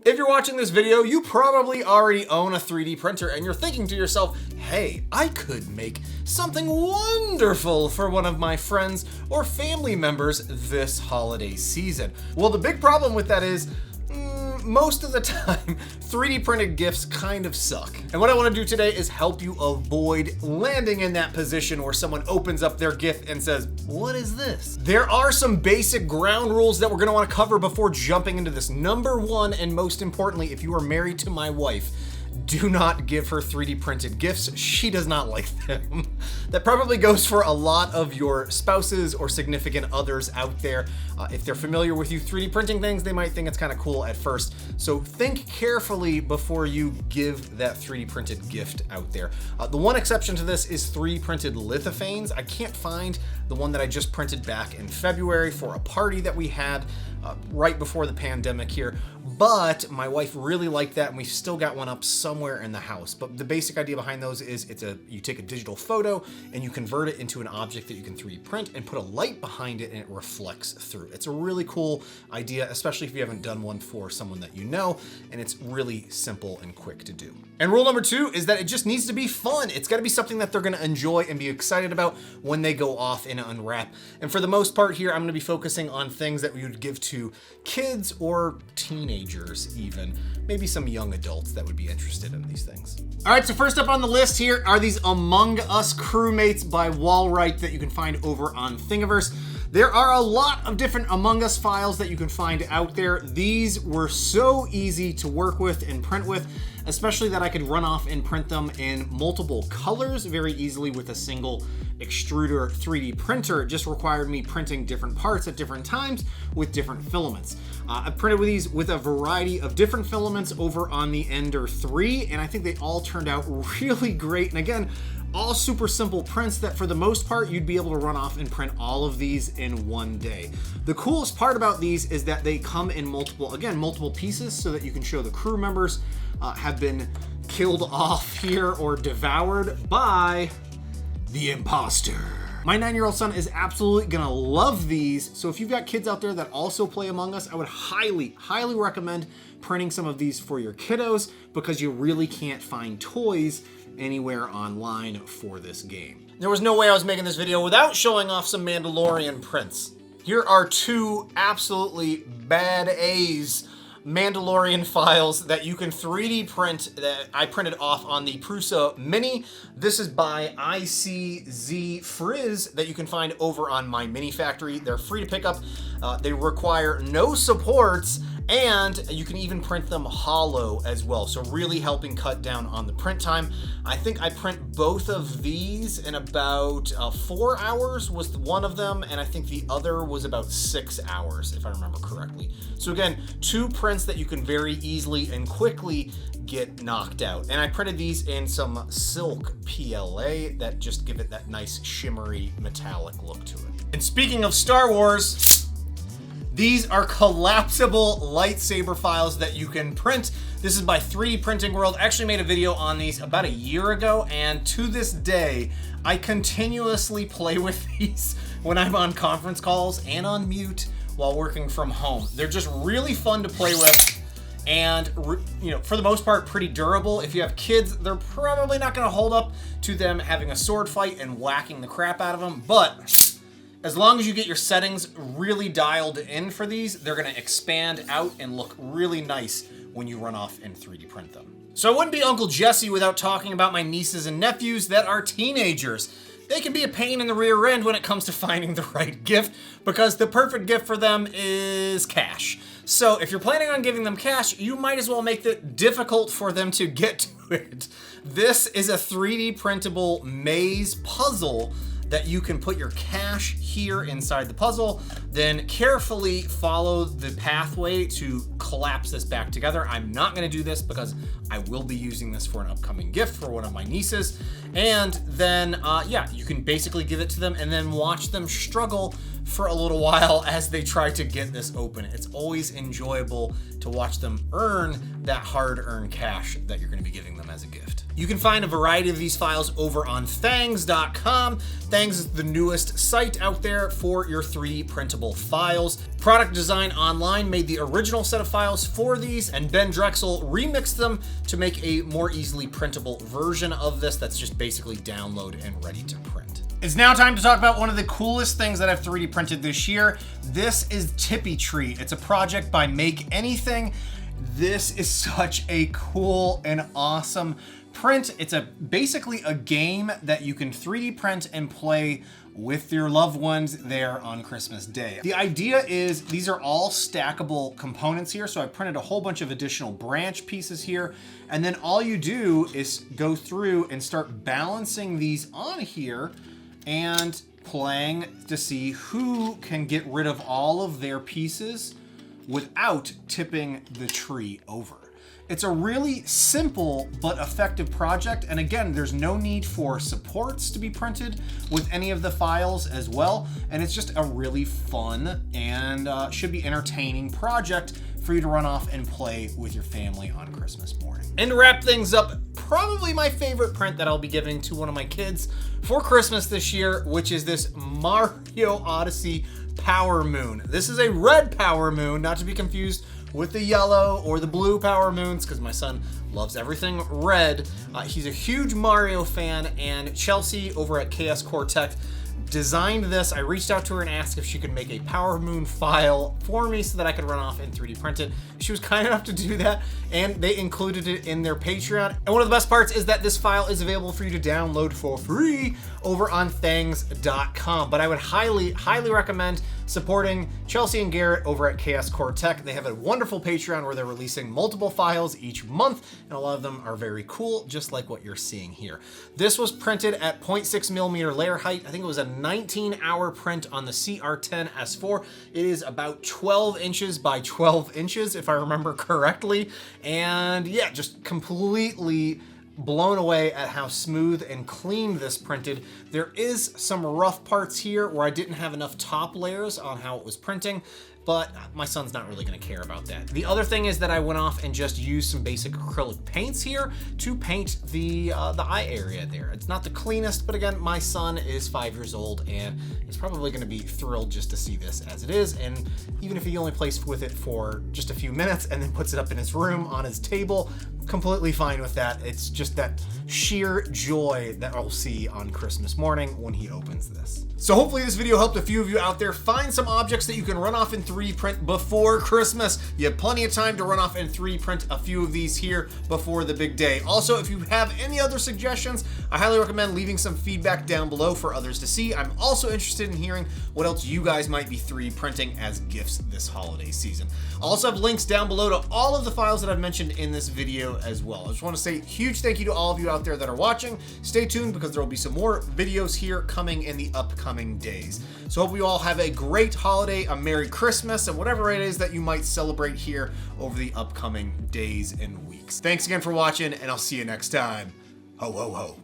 If you're watching this video, you probably already own a 3D printer and you're thinking to yourself, hey, I could make something wonderful for one of my friends or family members this holiday season. Well, the big problem with that is, most of the time, 3D printed gifts kind of suck. And what I want to do today is help you avoid landing in that position where someone opens up their gift and says, what is this? There are some basic ground rules that we're going to want to cover before jumping into this. Number one, and most importantly, if you are married to my wife, do not give her 3D printed gifts. She does not like them. That probably goes for a lot of your spouses or significant others out there. If they're familiar with you 3D printing things, they might think it's kind of cool at first. So think carefully before you give that 3D printed gift out there. The one exception to this is 3D printed Lithophanes. I can't find the one that I just printed back in February for a party that we had right before the pandemic here, but my wife really liked that and we still got one up somewhere in the house. But the basic idea behind those is you take a digital photo and you convert it into an object that you can 3D print and put a light behind it and it reflects through. It's a really cool idea, especially if you haven't done one for someone that you know, and it's really simple and quick to do. And rule number two is that it just needs to be fun. It's got to be something that they're going to enjoy and be excited about when they go off and unwrap. And for the most part here, I'm going to be focusing on things that we would give to kids or teenagers even, maybe some young adults that would be interested in these things. All right, so first up on the list here are these Among Us crewmates by WalRit that you can find over on Thingiverse. There are a lot of different Among Us files that you can find out there. These were so easy to work with and print with, especially that I could run off and print them in multiple colors very easily with a single extruder 3D printer. It just required me printing different parts at different times with different filaments. I printed with these with a variety of different filaments over on the Ender 3, and I think they all turned out really great. And again, all super simple prints that for the most part, you'd be able to run off and print all of these in one day. The coolest part about these is that they come in multiple pieces so that you can show the crew members have been killed off here or devoured by the imposter. My 9-year-old son is absolutely gonna love these. So if you've got kids out there that also play Among Us, I would highly recommend printing some of these for your kiddos because you really can't find toys anywhere online for this game. There was no way I was making this video without showing off some Mandalorian prints. Here are two absolutely bad A's Mandalorian files that you can 3D print that I printed off on the Prusa Mini. This is by iczfirz that you can find over on my Mini Factory. They're free to pick up. They require no supports, and you can even print them hollow as well. So really helping cut down on the print time. I think I print both of these in about 4 hours was one of them, and I think the other was about 6 hours, if I remember correctly. So again, two prints that you can very easily and quickly get knocked out. And I printed these in some silk PLA that just give it that nice shimmery metallic look to it. And speaking of Star Wars, these are collapsible lightsaber files that you can print. This is by 3D Printing World. I actually made a video on these about a year ago, and to this day, I continuously play with these when I'm on conference calls and on mute while working from home. They're just really fun to play with, and for the most part, pretty durable. If you have kids, they're probably not gonna hold up to them having a sword fight and whacking the crap out of them, but as long as you get your settings really dialed in for these, they're gonna expand out and look really nice when you run off and 3D print them. So I wouldn't be Uncle Jesse without talking about my nieces and nephews that are teenagers. They can be a pain in the rear end when it comes to finding the right gift, because the perfect gift for them is cash. So if you're planning on giving them cash, you might as well make it difficult for them to get to it. This is a 3D printable maze puzzle that you can put your cash here inside the puzzle, then carefully follow the pathway to collapse this back together. I'm not gonna do this because I will be using this for an upcoming gift for one of my nieces. And then, yeah, you can basically give it to them and then watch them struggle for a little while as they try to get this open. It's always enjoyable to watch them earn that hard-earned cash that you're going to be giving them as a gift. You can find a variety of these files over on Thangs.com. Thangs is the newest site out there for your 3D printable files. Product Design Online made the original set of files for these, and Ben.Drexl remixed them to make a more easily printable version of this that's just basically download and ready to print. It's now time to talk about one of the coolest things that I've 3D printed this year. This is Tippi Tree. It's a project by MakeAnything. This is such a cool and awesome print. It's basically a game that you can 3D print and play with your loved ones there on Christmas Day. The idea is these are all stackable components here. So I printed a whole bunch of additional branch pieces here. And then all you do is go through and start balancing these on here and playing to see who can get rid of all of their pieces without tipping the tree over. It's a really simple but effective project, and again, there's no need for supports to be printed with any of the files as well, and it's just a really fun and should be entertaining project for you to run off and play with your family on Christmas morning. And to wrap things up, probably my favorite print that I'll be giving to one of my kids for Christmas this year, which is this Mario Odyssey PowerMoon. This is a red PowerMoon, not to be confused with the yellow or the blue PowerMoons, because my son loves everything red. He's a huge Mario fan, and Chelsea over at ChaosCoreTech designed this. I reached out to her and asked if she could make a PowerMoon file for me so that I could run off and 3D print it. She was kind enough to do that, and they included it in their Patreon. And one of the best parts is that this file is available for you to download for free over on Thangs.com. But I would highly, highly recommend supporting Chelsea and Garrett over at ChaosCoreTech. They have a wonderful Patreon where they're releasing multiple files each month, and a lot of them are very cool, just like what you're seeing here. This was printed at 0.6mm layer height. I think it was a 19-hour print on the CR10 S4. It is about 12 inches by 12 inches, if I remember correctly. And yeah, just completely blown away at how smooth and clean this printed. There is some rough parts here where I didn't have enough top layers on how it was printing, but my son's not really gonna care about that. The other thing is that I went off and just used some basic acrylic paints here to paint the eye area there. It's not the cleanest, but again, my son is 5 years old and is probably gonna be thrilled just to see this as it is. And even if he only plays with it for just a few minutes and then puts it up in his room on his table, completely fine with that. It's just that sheer joy that I'll see on Christmas morning when he opens this. So hopefully this video helped a few of you out there find some objects that you can run off and 3D print before Christmas. You have plenty of time to run off and 3D print a few of these here before the big day. Also, if you have any other suggestions, I highly recommend leaving some feedback down below for others to see. I'm also interested in hearing what else you guys might be 3D printing as gifts this holiday season. I'll also have links down below to all of the files that I've mentioned in this video as well. I just want to say a huge thank you to all of you out there that are watching. Stay tuned because there will be some more videos here coming in the upcoming days. So hope you all have a great holiday, a Merry Christmas, and whatever it is that you might celebrate here over the upcoming days and weeks. Thanks again for watching, and I'll see you next time. Ho, ho, ho.